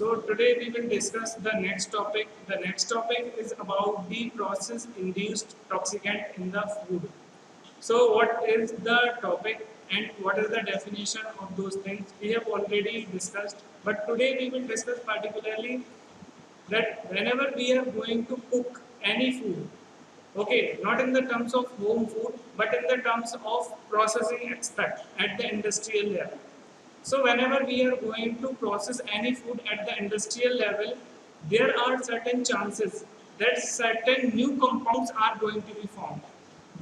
So today we will discuss the next topic. The next topic is about the process-induced toxicant in the food. So what is the topic and what is the definition of those things? We have already discussed, but today we will discuss particularly that whenever we are going to cook any food, okay, not in the terms of home food, but in the terms of processing aspect at the industrial level. So whenever we are going to process any food at the industrial level, there are certain chances that certain new compounds are going to be formed.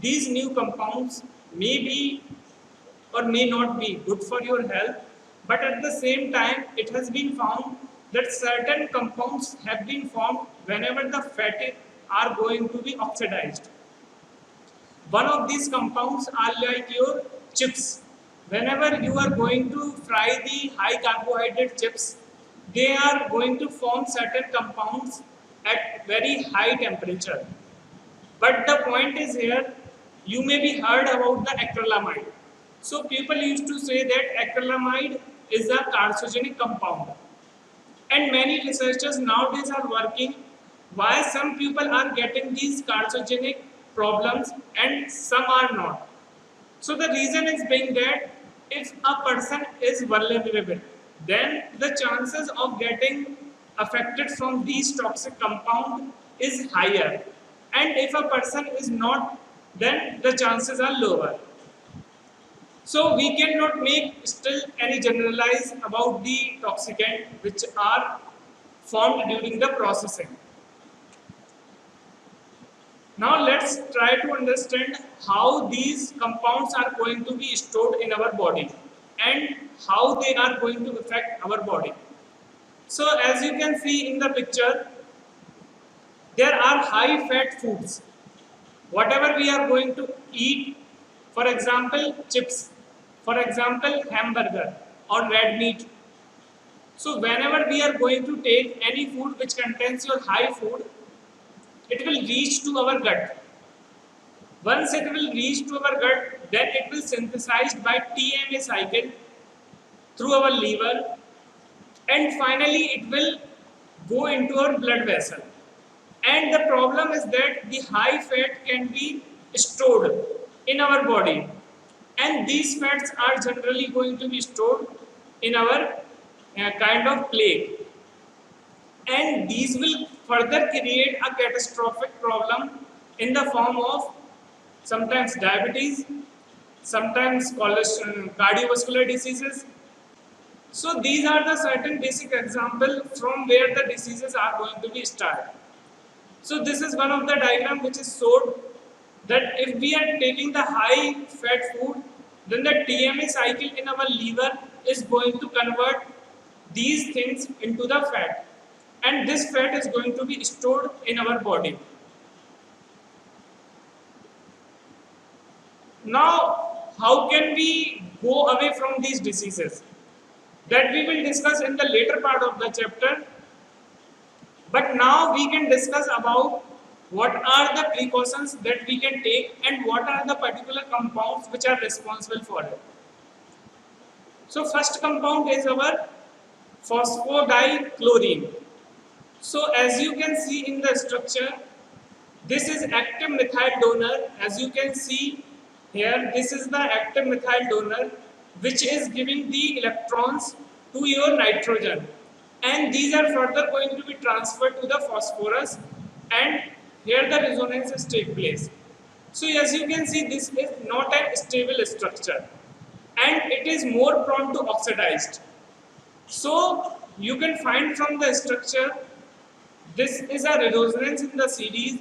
These new compounds may be or may not be good for your health, but at the same time, it has been found that certain compounds have been formed whenever the fat are going to be oxidized. One of these compounds are like your chips. Whenever you are going to fry the high carbohydrate chips, they are going to form certain compounds at very high temperature. But the point is here, you may be heard about the acrylamide. So people used to say that acrylamide is a carcinogenic compound. And many researchers nowadays are working why some people are getting these carcinogenic problems and some are not. So the reason is being that if a person is vulnerable, then the chances of getting affected from these toxic compound is higher. And if a person is not, then the chances are lower. So we cannot make still any generalize about the toxicant which are formed during the processing. Now let's try to understand how these compounds are going to be stored in our body and how they are going to affect our body. So as you can see in the picture, there are high fat foods. Whatever we are going to eat, for example, chips, for example, hamburger or red meat. So whenever we are going to take any food which contains your high food, it will reach to our gut. Once it will reach to our gut, then it will synthesized by TMA cycle through our liver, and finally it will go into our blood vessel. And the problem is that the high fat can be stored in our body, and these fats are generally going to be stored in our kind of plate, and these will further create a catastrophic problem in the form of sometimes diabetes, sometimes cardiovascular diseases. So these are the certain basic examples from where the diseases are going to be started. So this is one of the diagram which is showed that if we are taking the high fat food, then the TMA cycle in our liver is going to convert these things into the fat, and this fat is going to be stored in our body. Now, how can we go away from these diseases? That we will discuss in the later part of the chapter. But now we can discuss about what are the precautions that we can take and what are the particular compounds which are responsible for it. So first compound is our phosphodichlorine. So as you can see in the structure, this is active methyl donor. As you can see here, this is the active methyl donor which is giving the electrons to your nitrogen, and these are further going to be transferred to the phosphorus, and here the resonances take place. So as you can see, this is not a stable structure and it is more prone to oxidized. So you can find from the structure, this is a resonance in the series,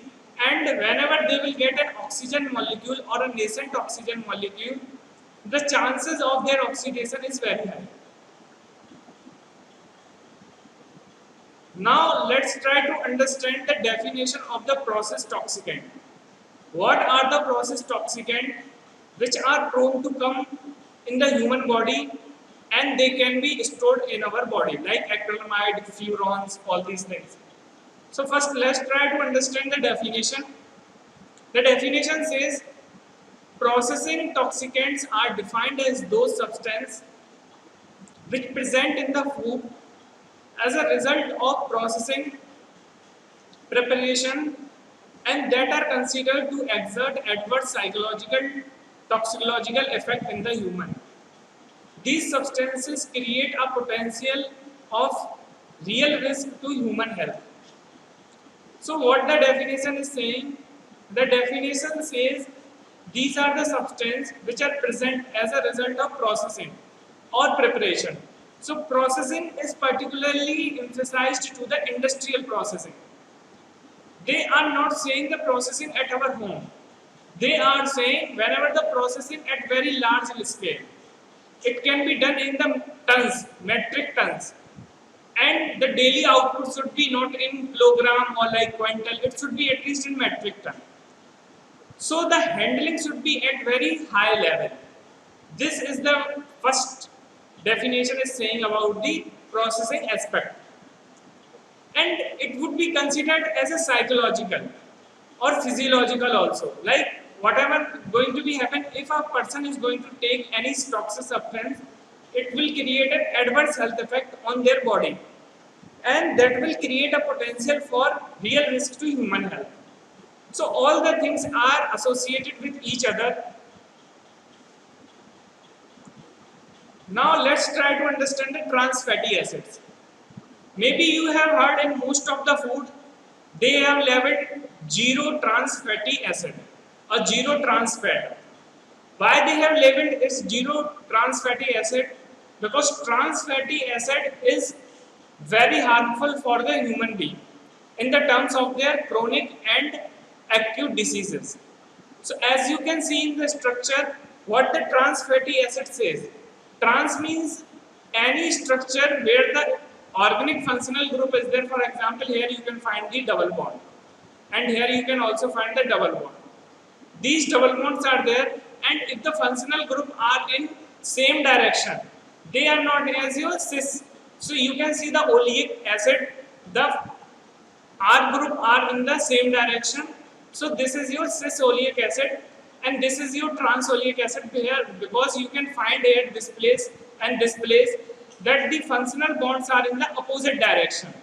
and whenever they will get an oxygen molecule or a nascent oxygen molecule, the chances of their oxidation is very high. Now let's try to understand the definition of the process toxicant. What are the process toxicant which are prone to come in the human body and they can be stored in our body, like acrylamide, furans, all these things. So first let's try to understand the definition. The definition says processing toxicants are defined as those substances which present in the food as a result of processing, preparation, and that are considered to exert adverse psychological, toxicological effect in the human. These substances create a potential of real risk to human health. So what the definition is saying? The definition says these are the substances which are present as a result of processing or preparation. So processing is particularly emphasized to the industrial processing. They are not saying the processing at our home. They are saying whenever the processing at very large scale. It can be done in the tons, metric tons. And the daily output should be not in kilogram or like quintal, it should be at least in metric ton. So the handling should be at very high level. This is the first definition is saying about the processing aspect. And it would be considered as a psychological or physiological also. Like whatever going to be happen, if a person is going to take any toxic substance, it will create an adverse health effect on their body. And that will create a potential for real risk to human health. So all the things are associated with each other. Now let's try to understand the trans fatty acids. Maybe you have heard in most of the food, they have labeled zero trans fatty acid or zero trans fat. Why they have labeled it zero trans fatty acid? Because trans fatty acid is very harmful for the human being in the terms of their chronic and acute diseases. So as you can see in the structure, what the trans fatty acid says. Trans means any structure where the organic functional group is there. For example, here you can find the double bond, and here you can also find the double bond. These double bonds are there, and if the functional group are in same direction, they are not as your cis. So you can see the oleic acid, the R group are in the same direction. So this is your cis oleic acid, and this is your trans oleic acid here, because you can find here this place and this place that the functional bonds are in the opposite direction.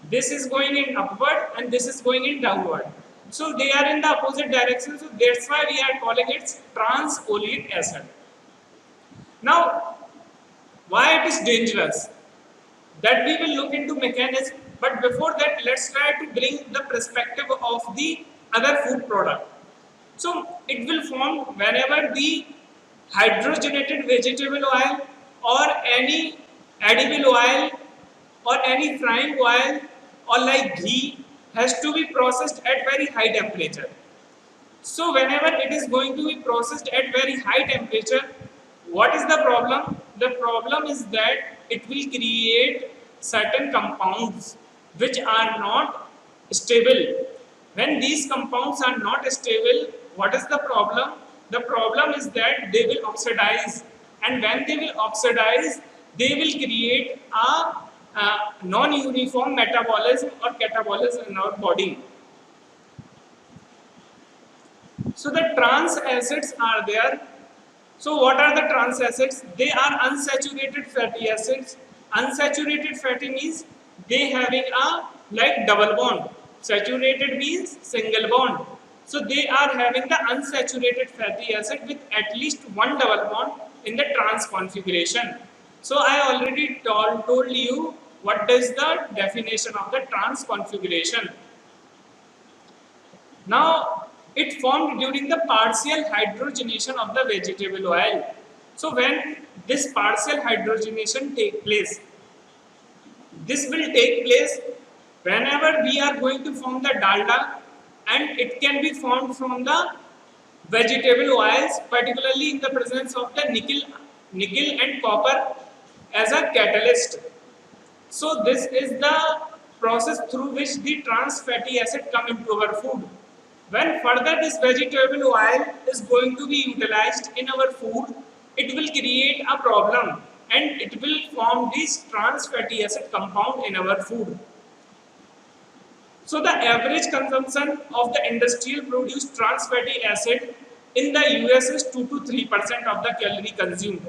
This is going in upward and this is going in downward. So they are in the opposite direction, so that's why we are calling it trans oleic acid. Now, why it is dangerous? That we will look into mechanism, but before that, let's try to bring the perspective of the other food product. So it will form whenever the hydrogenated vegetable oil or any edible oil or any frying oil or like ghee has to be processed at very high temperature. So whenever it is going to be processed at very high temperature, what is the problem? The problem is that it will create certain compounds which are not stable. When these compounds are not stable, what is the problem? The problem is that they will oxidize, and when they will oxidize, they will create a non-uniform metabolism or catabolism in our body. So the trans acids are there. So what are the trans acids? They are unsaturated fatty acids. Unsaturated fatty means they having a like double bond. Saturated means single bond. So they are having the unsaturated fatty acid with at least one double bond in the trans configuration. So I already told you what is the definition of the trans configuration. Now it formed during the partial hydrogenation of the vegetable oil. So when this partial hydrogenation take place, this will take place whenever we are going to form the dalda, and it can be formed from the vegetable oils, particularly in the presence of the nickel and copper as a catalyst. So this is the process through which the trans fatty acid come into our food. When further this vegetable oil is going to be utilized in our food, it will create a problem and it will form this trans fatty acid compound in our food. So the average consumption of the industrial produced trans fatty acid in the US is 2 to 3% of the calorie consumed.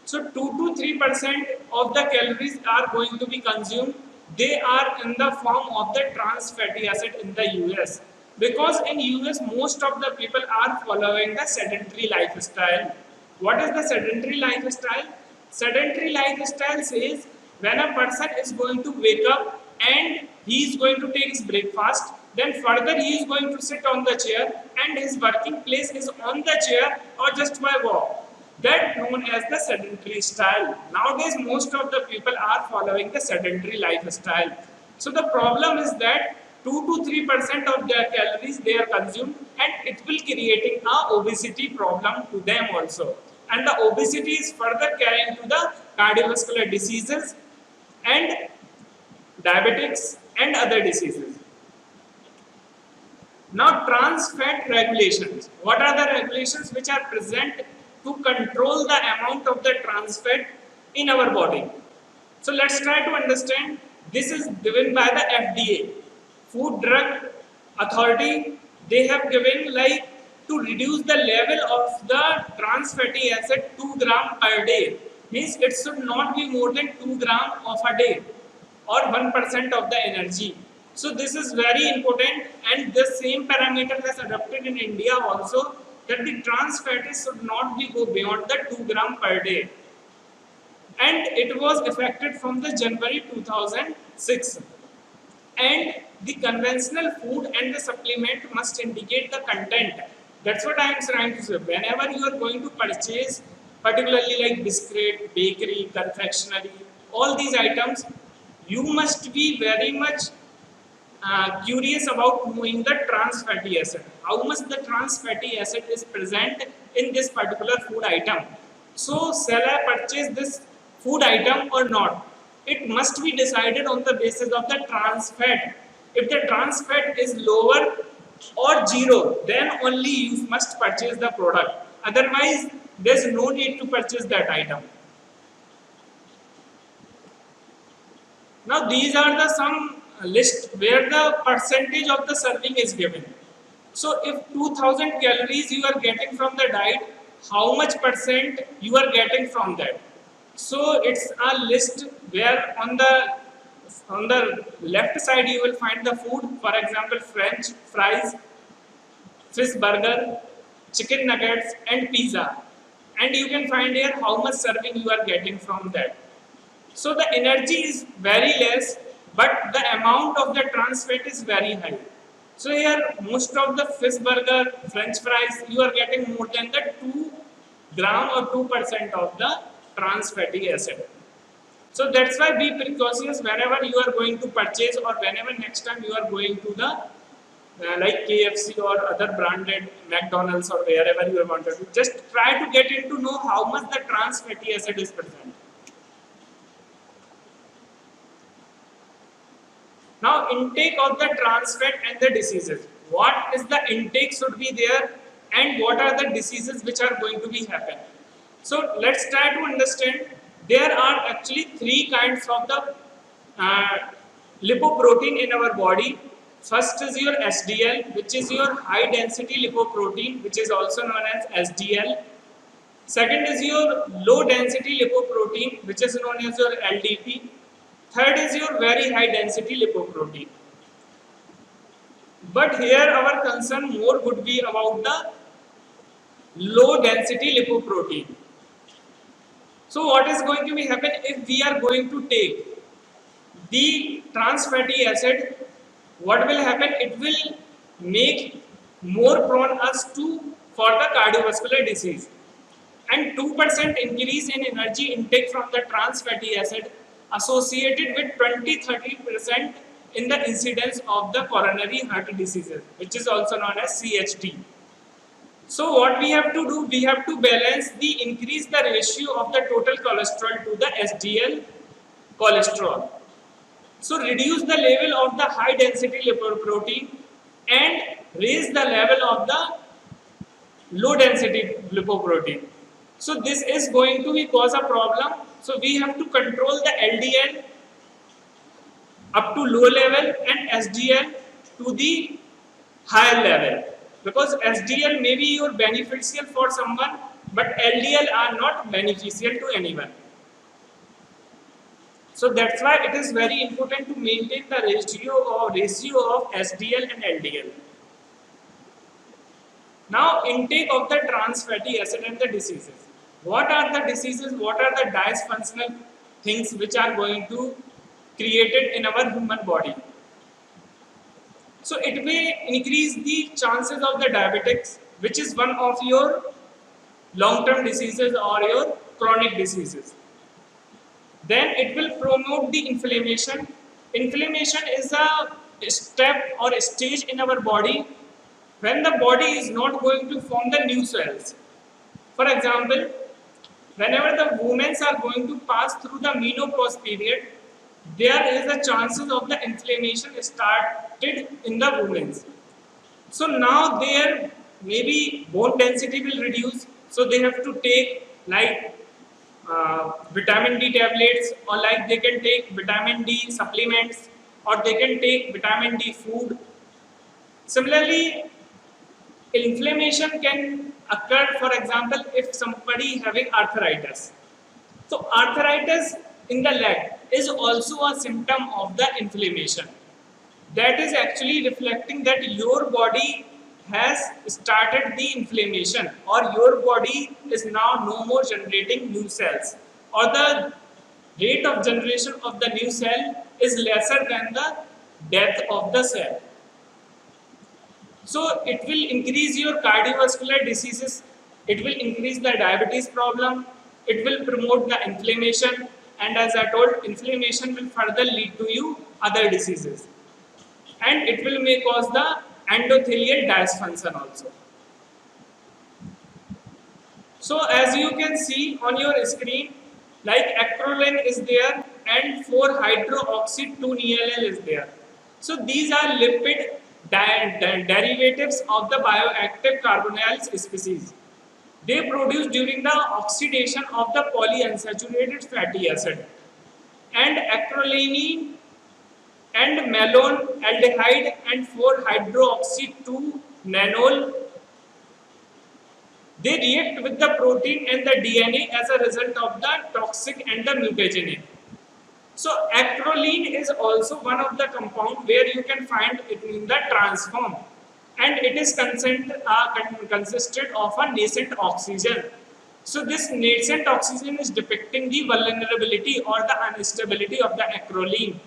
So 2 to 3% of the calories are going to be consumed they are in the form of the trans fatty acid in the US. Because in US, most of the people are following the sedentary lifestyle. What is the sedentary lifestyle? Sedentary lifestyle says when a person is going to wake up and he is going to take his breakfast, then further he is going to sit on the chair and his working place is on the chair or just by walk. That known as the sedentary style. Nowadays, most of the people are following the sedentary lifestyle. So the problem is that 2 to 3% of their calories they are consumed, and it will creating a obesity problem to them also. And the obesity is further carrying to the cardiovascular diseases and diabetics and other diseases. Now, trans fat regulations. What are the regulations which are present to control the amount of the trans fat in our body? So, let's try to understand. This is given by the FDA, Food Drug Authority. They have given like to reduce the level of the trans fatty acid 2 gram per day. Means it should not be more than 2 gram of a day or 1% of the energy. So this is very important, and the same parameter has adopted in India also, that the trans fatty should not be go beyond the 2 gram per day. And it was effective from the January 2006. And the conventional food and the supplement must indicate the content. That's what I am trying to say. Whenever you are going to purchase, particularly like biscuit, bakery, confectionery, all these items, you must be very much curious about knowing the trans fatty acid. How much the trans fatty acid is present in this particular food item. So, shall I purchase this food item or not? It must be decided on the basis of the trans fat. If the trans fat is lower or zero, then only you must purchase the product. Otherwise, there is no need to purchase that item. Now, these are the some list where the percentage of the serving is given. So, if 2000 calories you are getting from the diet, how much percent you are getting from that? So, it's a list where on the left side you will find the food. For example, French fries, fish burger, chicken nuggets, and pizza. And you can find here how much serving you are getting from that. So the energy is very less, but the amount of the trans fat is very high. So here most of the fish burger, French fries, you are getting more than the 2 gram or 2% of the trans fatty acid. So that's why be precautious whenever you are going to purchase, or whenever next time you are going to the like KFC or other branded McDonald's or wherever you wanted to. Just try to get into know how much the trans fatty acid is present. Now, intake of the trans fat and the diseases. What is the intake should be there, and what are the diseases which are going to be happen? So, let's try to understand. There are actually 3 kinds of the lipoprotein in our body. First is your SDL, which is your high density lipoprotein, which is also known as SDL. Second is your low density lipoprotein, which is known as your LDP. Third is your very high density lipoprotein. But here our concern more would be about the low density lipoprotein. So what is going to be happen if we are going to take the trans fatty acid? What will happen? It will make more prone us to for the cardiovascular disease. And 2% increase in energy intake from the trans fatty acid associated with 20-30% in the incidence of the coronary heart diseases, which is also known as CHD. So what we have to do, we have to balance the increase the ratio of the total cholesterol to the SDL cholesterol. So reduce the level of the high density lipoprotein and raise the level of the low density lipoprotein. So this is going to be cause a problem. So we have to control the LDL up to low level and SDL to the higher level, because SDL may be your beneficial for someone, but LDL are not beneficial to anyone. So that's why it is very important to maintain the ratio of SDL and LDL. Now, intake of the trans fatty acid and the diseases. What are the diseases? What are the dysfunctional things which are going to created in our human body? So it may increase the chances of the diabetics, which is one of your long-term diseases or your chronic diseases. Then it will promote the inflammation. Inflammation is a step or a stage in our body when the body is not going to form the new cells. For example, whenever the women are going to pass through the menopause period, there is a chances of the inflammation started in the women. So now their maybe bone density will reduce, so they have to take like vitamin D tablets, or like they can take vitamin D supplements, or they can take vitamin D food. Similarly, inflammation can occur, for example, if somebody having arthritis. So arthritis in the leg is also a symptom of the inflammation. That is actually reflecting that your body has started the inflammation, or your body is now no more generating new cells, or the rate of generation of the new cell is lesser than the death of the cell. So it will increase your cardiovascular diseases, it will increase the diabetes problem, it will promote the inflammation, and as I told, inflammation will further lead to you other diseases. And it will may cause the endothelial dysfunction also. So as you can see on your screen, like acrolein is there and 4-hydroxy 2-neol is there. So these are lipid derivatives of the bioactive carbonyl species. They produce during the oxidation of the polyunsaturated fatty acid. And acrolein and malone aldehyde and 4-hydroxy 2-nanol, they react with the protein and the DNA as a result of the toxic and the mutagenic. So acrolein is also one of the compound where you can find it in the transform, and it is consisted of a nascent oxygen. So this nascent oxygen is depicting the vulnerability or the instability of the acrolein.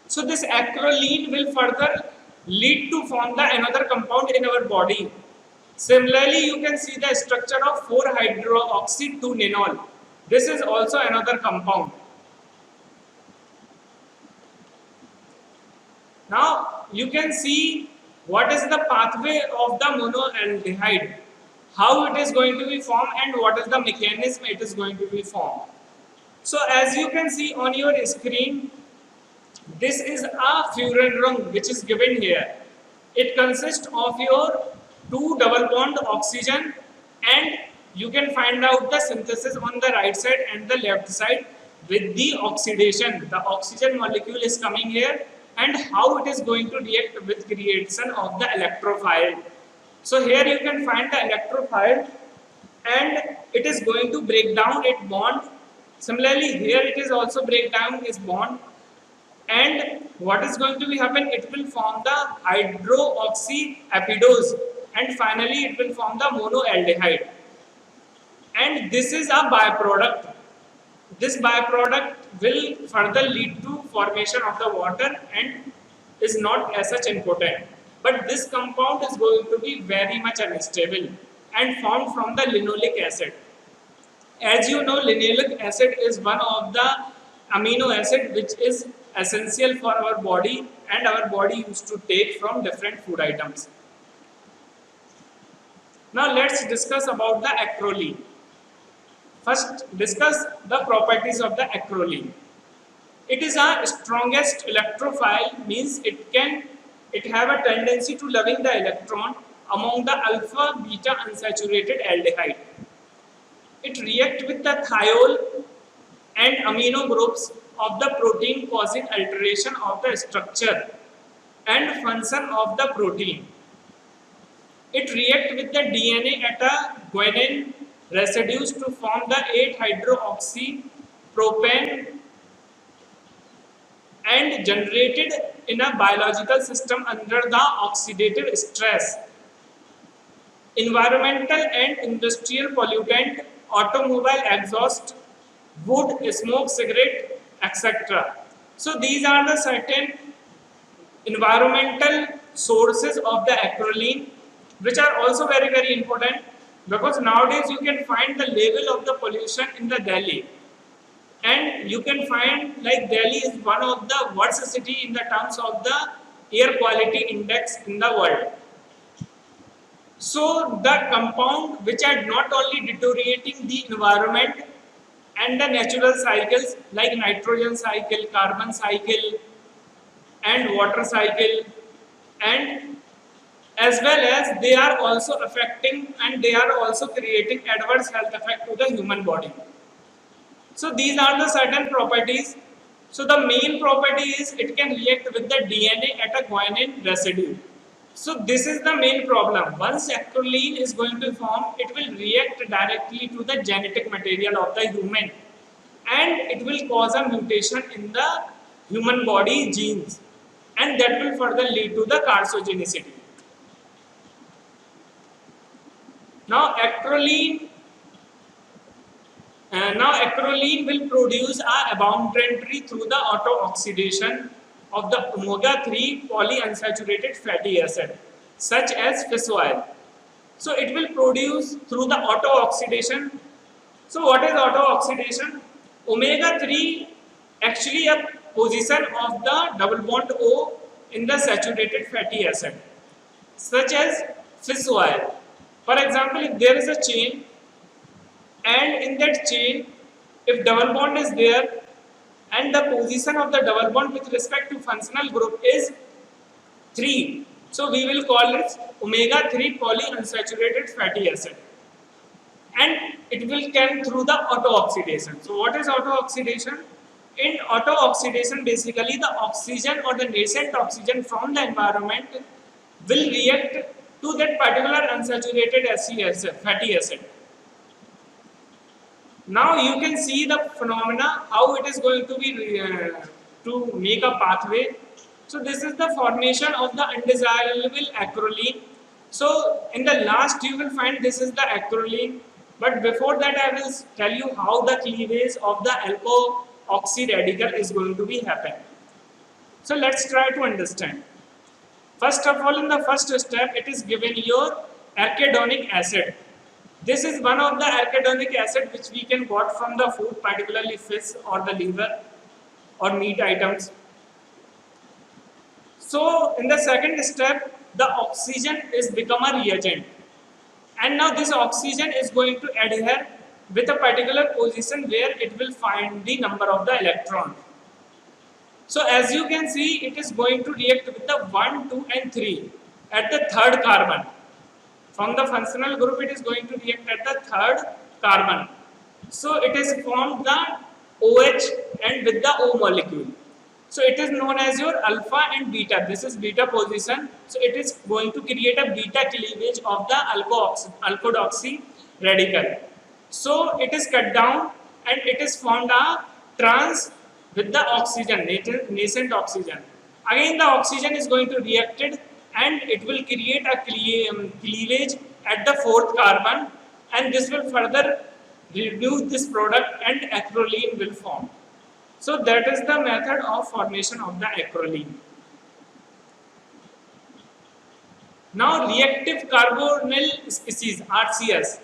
So this acrolein will further lead to form the another compound in our body. Similarly, you can see the structure of 4-hydroxy 2-nanol. This is also another compound. Now you can see what is the pathway of the monoaldehyde, how it is going to be formed, and what is the mechanism it is going to be formed. So as you can see on your screen, this is a furan ring which is given here. It consists of your 2 double bond oxygen, and you can find out the synthesis on the right side and the left side with the oxidation. The oxygen molecule is coming here, and how it is going to react with creation of the electrophile. So here you can find the electrophile, and it is going to break down its bond. Similarly, here it is also break down its bond, and what is going to be happen, it will form the hydroxyapidose, and finally it will form the monoaldehyde, and this is a byproduct. This byproduct will further lead to formation of the water and is not as such important, but this compound is going to be very much unstable and formed from the linoleic acid. As you know, linoleic acid is one of the amino acid which is essential for our body, and our body used to take from different food items. Now let's discuss about the acrolein. First, discuss the properties of the acrolein. It is our strongest electrophile, means it have a tendency to loving the electron among the alpha beta unsaturated aldehyde. It reacts with the thiol and amino groups of the protein, causing alteration of the structure and function of the protein. It reacts with the DNA at a guanine residues to form the 8-hydroxy propane and generated in a biological system under the oxidative stress. Environmental and industrial pollutant, automobile exhaust, wood, smoke, cigarette, etc. So these are the certain environmental sources of the acrolein, which are also very important, because nowadays you can find the level of the pollution in the Delhi, and you can find like Delhi is one of the worst city in the terms of the air quality index in the world. So the compound which are not only deteriorating the environment and the natural cycles like nitrogen cycle, carbon cycle, and water cycle, and as well as they are also affecting and they are also creating adverse health effect to the human body. So these are the certain properties. So the main property is it can react with the DNA at a guanine residue. So this is the main problem. Once acrolein is going to form, it will react directly to the genetic material of the human, and it will cause a mutation in the human body genes, and that will further lead to the carcinogenicity. Now acrolein will produce abundantly through the auto-oxidation of the omega-3 polyunsaturated fatty acid, such as fish oil. So it will produce through the auto-oxidation. So what is auto-oxidation? Omega-3 actually a position of the double bond O in the saturated fatty acid, such as fish oil. For example, if there is a chain, and in that chain, if double bond is there, and the position of the double bond with respect to functional group is 3, so we will call it omega-3 polyunsaturated fatty acid, and it will come through the auto-oxidation. So what is auto-oxidation? In auto-oxidation, basically the oxygen or the nascent oxygen from the environment will react to that particular unsaturated fatty acid. Now you can see the phenomena how it is going to be to make a pathway. So this is the formation of the undesirable acrolein. So in the last you will find this is the acrolein, but before that I will tell you how the cleavage of the alkoxy radical is going to be happen. So let's try to understand. First of all, in the first step, it is given your arachidonic acid. This is one of the arachidonic acid which we can got from the food, particularly fish or the liver or meat items. So in the second step, the oxygen is become a reagent, and now this oxygen is going to adhere with a particular position where it will find the number of the electron. So as you can see, it is going to react with the 1, 2 and 3 at the third carbon. From the functional group, it is going to react at the third carbon. So it is formed the OH and with the O molecule. So it is known as your alpha and beta. This is beta position. So it is going to create a beta cleavage of the alkodoxy radical. So it is cut down and it is formed a trans with the oxygen, nascent oxygen. Again the oxygen is going to reacted and it will create a cleavage at the fourth carbon, and this will further reduce this product and acrolein will form. So that is the method of formation of the acrolein. Now reactive carbonyl species RCS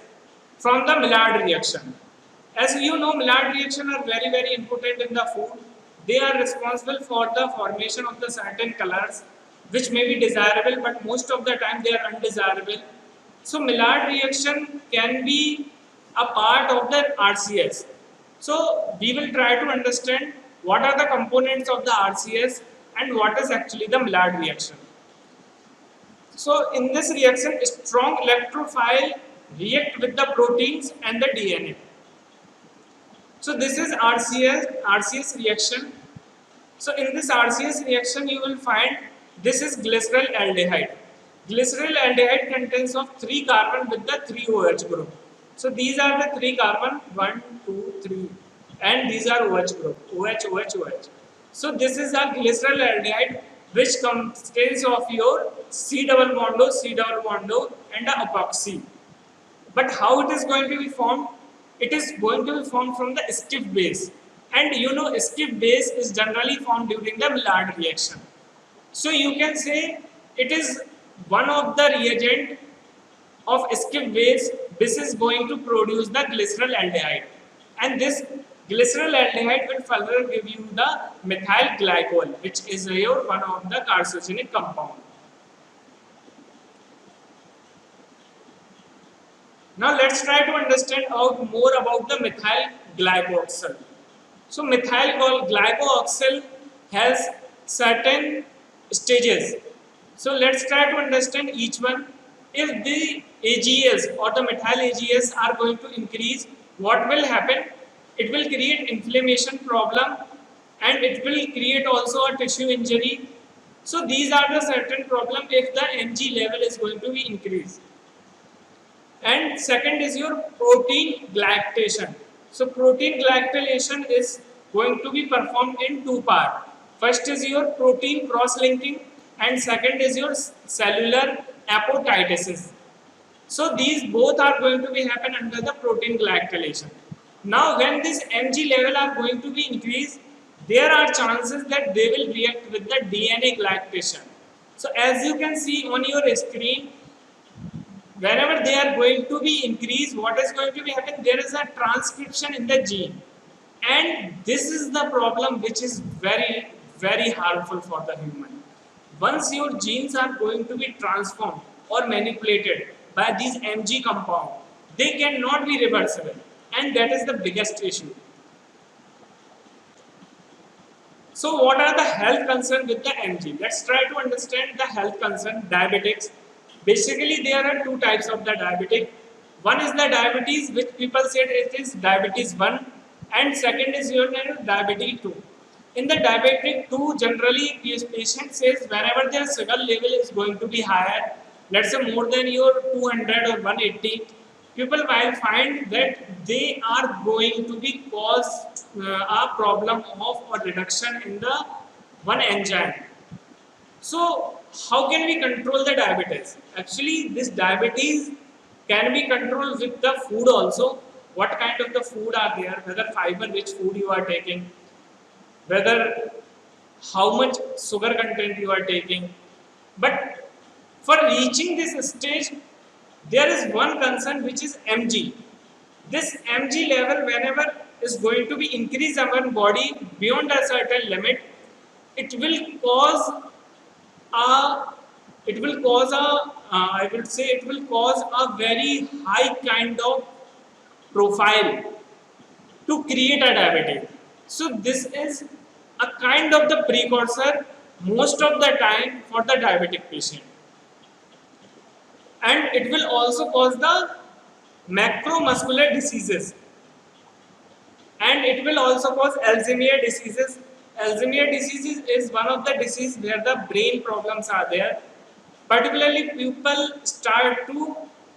from the Maillard reaction. As you know, Maillard reaction are very important in the food. They are responsible for the formation of the certain colors which may be desirable, but most of the time they are undesirable. So Maillard reaction can be a part of the RCS. So we will try to understand what are the components of the RCS and what is actually the Maillard reaction. So in this reaction, strong electrophile react with the proteins and the DNA. So this is RCS reaction. So in this RCS reaction, you will find this is glyceryl aldehyde. Glyceryl aldehyde contains of 3 carbon with the 3 OH group. So these are the 3 carbon, 1, 2, 3, and these are OH group, OH, OH, OH. So this is a glyceraldehyde which consists of your C double bond O, C double bond O and a epoxy. But how it is going to be formed? It is going to be formed from the stiff base. And you know stiff base is generally formed during the Maillard reaction. So you can say it is one of the reagent of stiff base which is going to produce the glyceraldehyde. And this glyceraldehyde will further give you the methyl glycol, which is your one of the carcinogenic compound. Now let's try to understand out more about the methyl glycoxyl. So methyl glycoxyl has certain stages. So let's try to understand each one. If the AGS or the methyl AGS are going to increase, what will happen? It will create inflammation problem and it will create also a tissue injury. So these are the certain problem if the Mg level is going to be increased. And second is your protein galactation. So protein galactation is going to be performed in two parts. First is your protein cross-linking and second is your cellular apoptosis. So these both are going to be happen under the protein galactation. Now when this Mg level are going to be increased, there are chances that they will react with the DNA galactation. So as you can see on your screen, whenever they are going to be increased, what is going to be happen? There is a transcription in the gene, and this is the problem which is very harmful for the human. Once your genes are going to be transformed or manipulated by these Mg compound, they cannot be reversible, and that is the biggest issue. So what are the health concerns with the Mg? Let's try to understand the health concern. Diabetics. Basically, there are two types of the diabetic. One is the diabetes, which people said it is diabetes 1, and second is your diabetes 2. In the diabetic 2, generally, this patient says whenever their sugar level is going to be higher, let's say more than your 200 or 180, people will find that they are going to be cause a problem of a reduction in the one enzyme. So how can we control the diabetes? Actually, this diabetes can be controlled with the food also. What kind of the food are there, whether fiber rich food you are taking, whether how much sugar content you are taking. But for reaching this stage, there is one concern which is Mg. This Mg level whenever is going to be increased in our body beyond a certain limit, it will cause I would say it will cause a very high kind of profile to create a diabetes. So this is a kind of the precursor most of the time for the diabetic patient. And it will also cause the macromuscular diseases. And it will also cause Alzheimer's diseases. Alzheimer's disease is one of the diseases where the brain problems are there. Particularly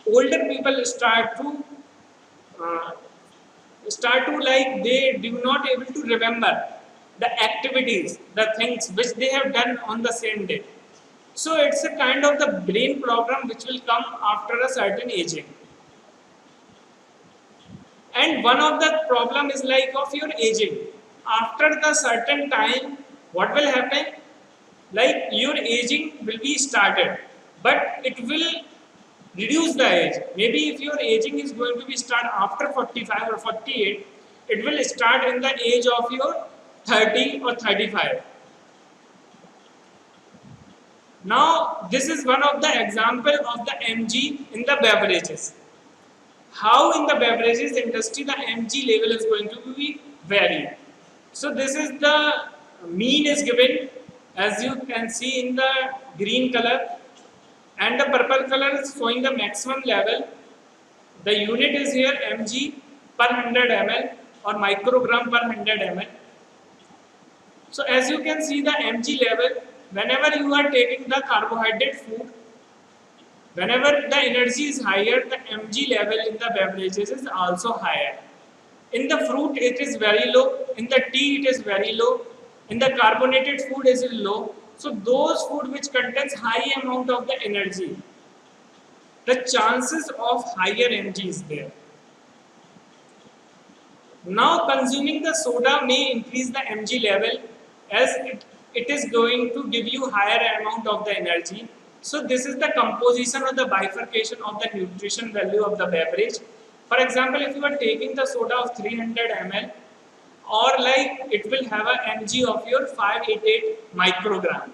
older people start to like they do not able to remember the activities, the things which they have done on the same day. So it's a kind of the brain problem which will come after a certain aging. And one of the problem is like of your aging. After the certain time, what will happen? Like your aging will be started, but it will reduce the age. Maybe if your aging is going to be start after 45 or 48, it will start in the age of your 30 or 35. Now, this is one of the example of the Mg in the beverages. How in the beverages industry the Mg level is going to be vary. So this is the mean is given, as you can see in the green color, and the purple color is showing the maximum level. The unit is here Mg per 100 ml or microgram per 100 ml. So as you can see the Mg level, whenever you are taking the carbohydrate food, whenever the energy is higher, the Mg level in the beverages is also higher. In the fruit it is very low, in the tea it is very low, In the carbonated food is low. So those food which contains high amount of the energy, the chances of higher mg is there. Now consuming the soda may increase the mg level as it is going to give you higher amount of the energy. So this is the composition or the bifurcation of the nutrition value of the beverage. For example, if you are taking the soda of 300 ml, or like it will have a mg of your 588 microgram.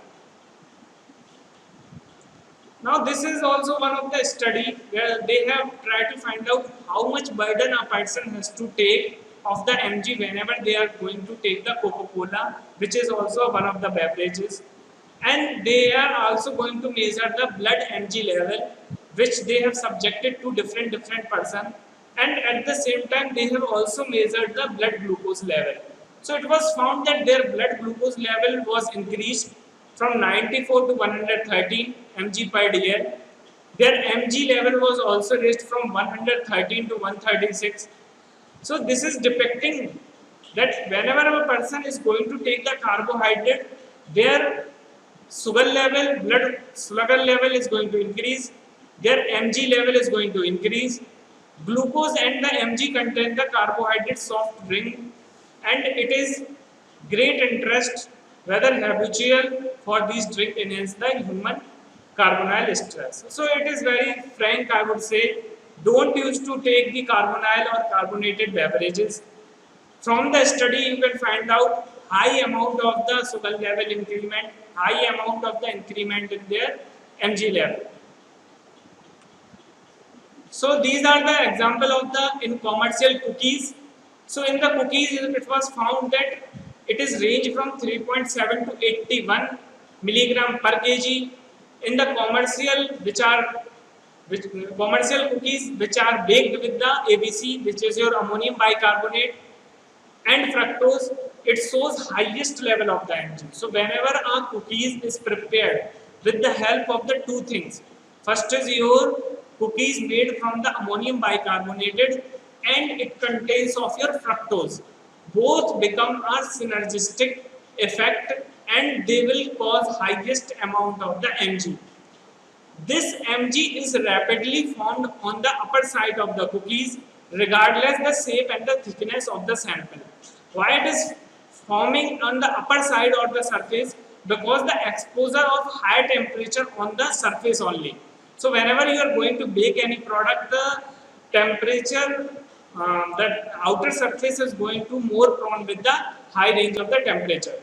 Now this is also one of the study where they have tried to find out how much burden a person has to take of the mg whenever they are going to take the Coca-Cola, which is also one of the beverages, and they are also going to measure the blood mg level, which they have subjected to different person, and at the same time they have also measured the blood glucose level. So it was found that their blood glucose level was increased from 94 to 113 mg per dl. Their mg level was also raised from 113 to 136. So this is depicting that whenever a person is going to take the carbohydrate, their sugar level, blood sugar level is going to increase, their mg level is going to increase. Glucose and the mg contain the carbohydrate soft drink, and it is great interest whether habitual for these drink enhance the human carbonyl stress. So it is very frank, I would say, don't use to take the carbonyl or carbonated beverages. From the study you can find out high amount of the sugar level increment, high amount of the increment in their mg level. So these are the example of the in commercial cookies. So in the cookies it was found that it is range from 3.7 to 81 milligram per kg. In the commercial commercial cookies which are baked with the ABC, which is your ammonium bicarbonate and fructose, it shows highest level of the mg. So whenever a cookies is prepared with the help of the two things, first is your cookies made from the ammonium bicarbonated and it contains of your fructose, both become a synergistic effect and they will cause highest amount of the mg. This mg is rapidly formed on the upper side of the cookies regardless the shape and the thickness of the sample. Why it is forming on the upper side or the surface? Because the exposure of high temperature on the surface only. So whenever you are going to bake any product, the temperature, that outer surface is going to more prone with the high range of the temperature.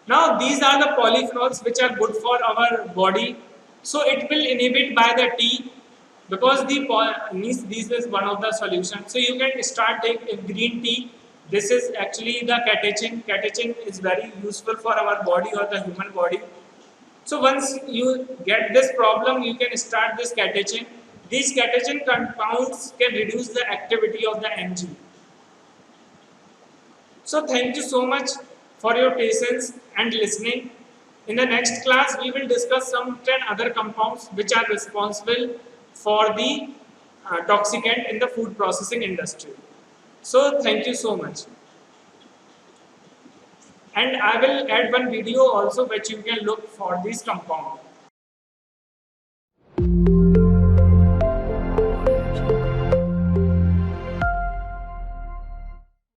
Now these are the polyphenols which are good for our body. So it will inhibit by the tea, because this is one of the solutions. So you can start take green tea. This is actually the catechin. Catechin is very useful for our body or the human body. So once you get this problem, you can start this catechin. These catechin compounds can reduce the activity of the mg. So thank you so much for your patience and listening. In the next class, we will discuss some 10 other compounds which are responsible for the toxicant in the food processing industry. So thank you so much. And I will add one video also which you can look for this compound.